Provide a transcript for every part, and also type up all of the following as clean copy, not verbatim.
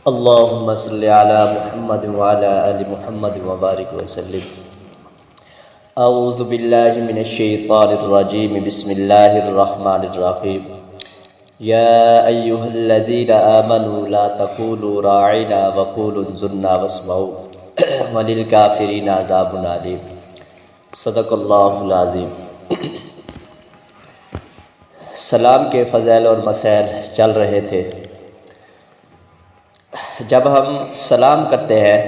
اللهم صل على محمد وعلى آل محمد وبارك وسلم. اعوذ باللہ من الشیطان الرجیم. بسم اللہ الرحمن الرحیم. یا ایہا الذین آمنوا لا تقولوا راعنا وقولوا انظرنا واسمعوا وللکافرین عذاب علیم. صدق اللہ العظیم. سلام کے فضائل اور مسائل چل رہے تھے. جب ہم سلام کرتے ہیں،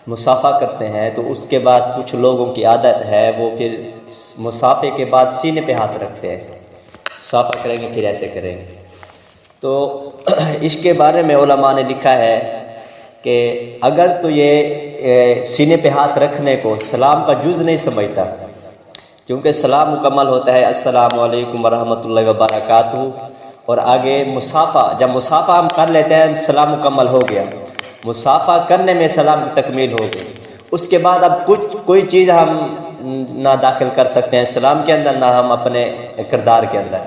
مصافحہ کرتے ہیں، تو اس کے بعد کچھ لوگوں کی عادت ہے وہ پھر مصافحے کے بعد سینے پہ ہاتھ رکھتے ہیں. مصافحہ کریں گے پھر ایسے کریں گے. تو اس کے بارے میں علماء نے لکھا ہے کہ اگر تو یہ سینے پہ ہاتھ رکھنے کو سلام کا جز نہیں سمجھتا، کیونکہ سلام مکمل ہوتا ہے السلام علیکم ورحمۃ اللہ وبرکاتہ، اور آگے مصافحہ، جب مصافحہ ہم کر لیتے ہیں سلام مکمل ہو گیا، مصافحہ کرنے میں سلام کی تکمیل ہو گئی. اس کے بعد اب کوئی چیز ہم نہ داخل کر سکتے ہیں سلام کے اندر، نہ ہم اپنے کردار کے اندر.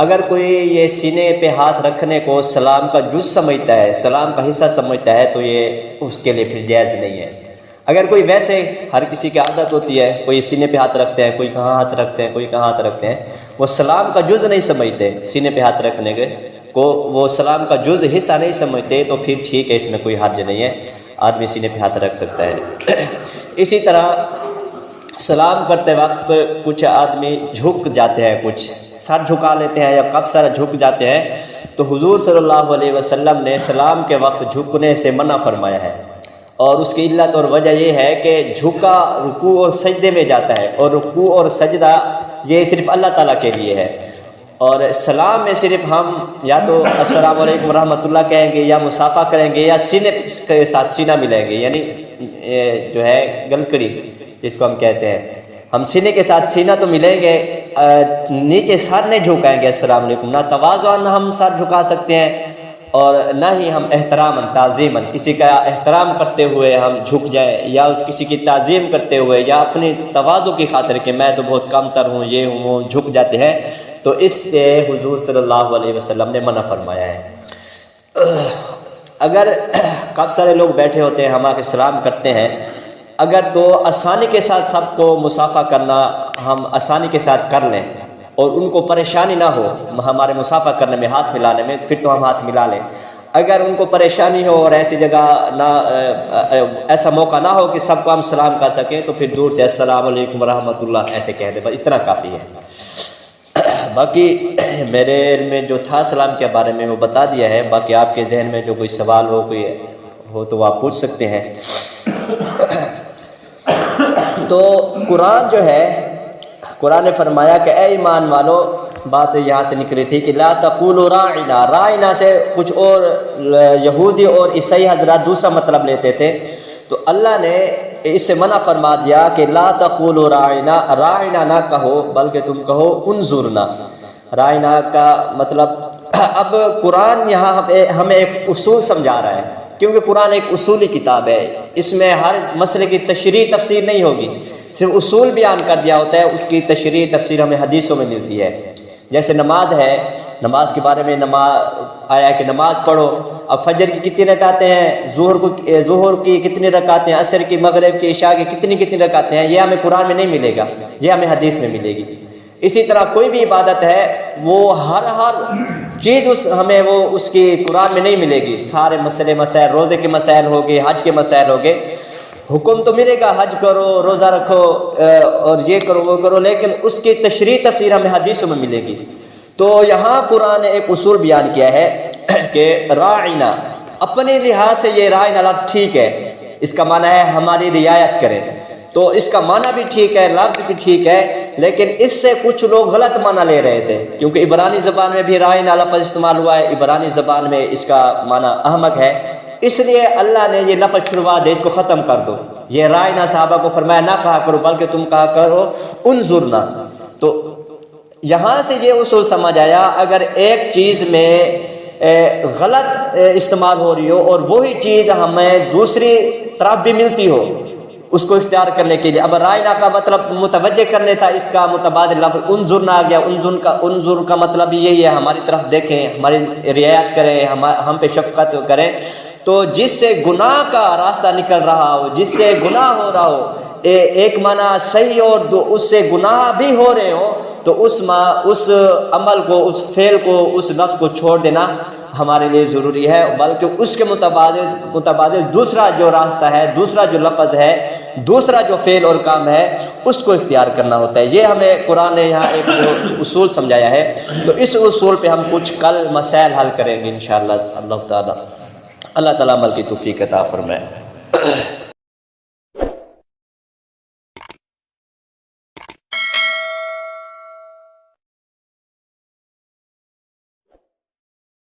اگر کوئی یہ سینے پہ ہاتھ رکھنے کو سلام کا جز سمجھتا ہے، سلام کا حصہ سمجھتا ہے، تو یہ اس کے لیے پھر جائز نہیں ہے. اگر کوئی ویسے ہر کسی کی عادت ہوتی ہے، کوئی سینے پہ ہاتھ رکھتے ہیں، کوئی کہاں ہاتھ رکھتے ہیں، کوئی کہاں ہاتھ رکھتے ہیں، وہ سلام کا جز نہیں سمجھتے، سینے پہ ہاتھ رکھنے کے کو وہ سلام کا جز حصہ نہیں سمجھتے، تو پھر ٹھیک ہے، اس میں کوئی حرج نہیں ہے، آدمی سینے پہ ہاتھ رکھ سکتا ہے. اسی طرح سلام کرتے وقت کچھ آدمی جھک جاتے ہیں، کچھ سر جھکا لیتے ہیں یا کب سر جھک جاتے ہیں. تو حضور صلی اللہ علیہ وسلم نے سلام کے وقت جھکنے سے منع فرمایا ہے، اور اس کی علت اور وجہ یہ ہے کہ جھکا رکوع اور سجدے میں جاتا ہے، اور رکوع اور سجدہ یہ صرف اللہ تعالیٰ کے لیے ہے. اور سلام میں صرف ہم یا تو السلام علیکم ورحمۃ اللہ کہیں گے، یا مصافحہ کریں گے، یا سینے کے ساتھ سینہ ملائیں گے، یعنی جو ہے گلکڑی جس کو ہم کہتے ہیں، ہم سینے کے ساتھ سینہ تو ملیں گے، نیچے سر نہیں جھکائیں گے السلام علیکم. نہ تواضعاً ہم سر جھکا سکتے ہیں، اور نہ ہی ہم احتراماً تعظیماً کسی کا احترام کرتے ہوئے ہم جھک جائیں، یا اس کسی کی تعظیم کرتے ہوئے، یا اپنی تواضع کی خاطر کہ میں تو بہت کم تر ہوں، یہ ہوں وہ، جھک جاتے ہیں. تو اس سے حضور صلی اللہ علیہ وسلم نے منع فرمایا ہے. اگر کب سارے لوگ بیٹھے ہوتے ہیں، ہم آ کے سلام کرتے ہیں، اگر تو آسانی کے ساتھ سب کو مصافحہ کرنا ہم آسانی کے ساتھ کر لیں، اور ان کو پریشانی نہ ہو ہمارے مصافحہ کرنے میں، ہاتھ ملانے میں، پھر تو ہم ہاتھ ملا لیں. اگر ان کو پریشانی ہو اور ایسی جگہ نہ، ایسا موقع نہ ہو کہ سب کو ہم سلام کر سکیں، تو پھر دور سے السلام علیکم ورحمۃ اللہ ایسے کہہ دیں، بس اتنا کافی ہے. باقی میرے علم میں جو تھا سلام کے بارے میں وہ بتا دیا ہے. باقی آپ کے ذہن میں جو کوئی سوال ہو، کوئی ہو، تو وہ آپ پوچھ سکتے ہیں. تو قرآن جو ہے، قرآن نے فرمایا کہ اے ایمان والو، بات یہاں سے نکلی تھی کہ لا تقولوا راعنا. راعنا سے کچھ اور یہودی اور عیسائی حضرات دوسرا مطلب لیتے تھے، تو اللہ نے اس سے منع فرما دیا کہ لا تقولوا راعنا، راعنا نہ کہو، بلکہ تم کہو انظرنا. راعنا کا مطلب، اب قرآن یہاں ہمیں ایک اصول سمجھا رہا ہے، کیونکہ قرآن ایک اصولی کتاب ہے، اس میں ہر مسئلے کی تشریح تفسیر نہیں ہوگی، صرف اصول بیان کر دیا ہوتا ہے، اس کی تشریح تفسیر ہمیں حدیثوں میں ملتی ہے. جیسے نماز ہے، نماز کے بارے میں آیا کہ نماز پڑھو. اب فجر کی کتنی رکعتیں ہیں، ظہر کی کتنی رکعتیں ہیں، عصر کی، مغرب کی، عشاء کی کتنی رکعتیں ہیں، یہ ہمیں قرآن میں نہیں ملے گا، یہ ہمیں حدیث میں ملے گی. اسی طرح کوئی بھی عبادت ہے، وہ ہر چیز ہمیں وہ اس کی قرآن میں نہیں ملے گی. سارے مسائل، روزے کے مسائل ہو گئے، حج کے مسائل ہو گئے، حکم تو ملے گا حج کرو، روزہ رکھو، اور یہ کرو وہ کرو، لیکن اس کی تشریح تفسیر ہمیں حدیثوں میں ملے گی. تو یہاں قرآن نے ایک اصول بیان کیا ہے کہ راعنا، اپنے لحاظ سے یہ راعنا لفظ ٹھیک ہے، اس کا معنی ہے ہماری رعایت کریں، تو اس کا معنی بھی ٹھیک ہے، لفظ بھی ٹھیک ہے، لیکن اس سے کچھ لوگ غلط معنی لے رہے تھے، کیونکہ عبرانی زبان میں بھی راعنا لفظ استعمال ہوا ہے، عبرانی زبان میں اس کا معنی احمق ہے، اس لیے اللہ نے یہ لفظ چھڑوا دے، اس کو ختم کر دو. یہ راعنا صحابہ کو فرمایا نہ کہا کرو، بلکہ تم کہا کرو انظرنا. تو یہاں سے یہ اصول سمجھ آیا، اگر ایک چیز میں غلط استعمال ہو رہی ہو اور وہی چیز ہمیں دوسری طرف بھی ملتی ہو، اس کو اختیار کرنے کے لیے. اب رائنا کا مطلب متوجہ کرنے تھا، اس کا متبادل لفظ انظرنا آ گیا. انظر کا مطلب یہی ہے ہماری طرف دیکھیں، ہماری رعایت کریں، ہم پہ شفقت کریں. تو جس سے گناہ کا راستہ نکل رہا ہو، جس سے گناہ ہو رہا ہو، ایک معنی صحیح اور اس سے گناہ بھی ہو رہے ہو، تو اس عمل کو، اس فعل کو، اس نفس کو چھوڑ دینا ہمارے لیے ضروری ہے. بلکہ اس کے متبادل دوسرا جو راستہ ہے، دوسرا جو لفظ ہے، دوسرا جو فعل اور کام ہے، اس کو اختیار کرنا ہوتا ہے. یہ ہمیں قرآن نے یہاں ایک اصول سمجھایا ہے. تو اس اصول پہ ہم کچھ کل مسائل حل کریں گے انشاءاللہ اللہ تعالی. اللہ تعالیٰ عمل کی توفیق عطا فرمائے.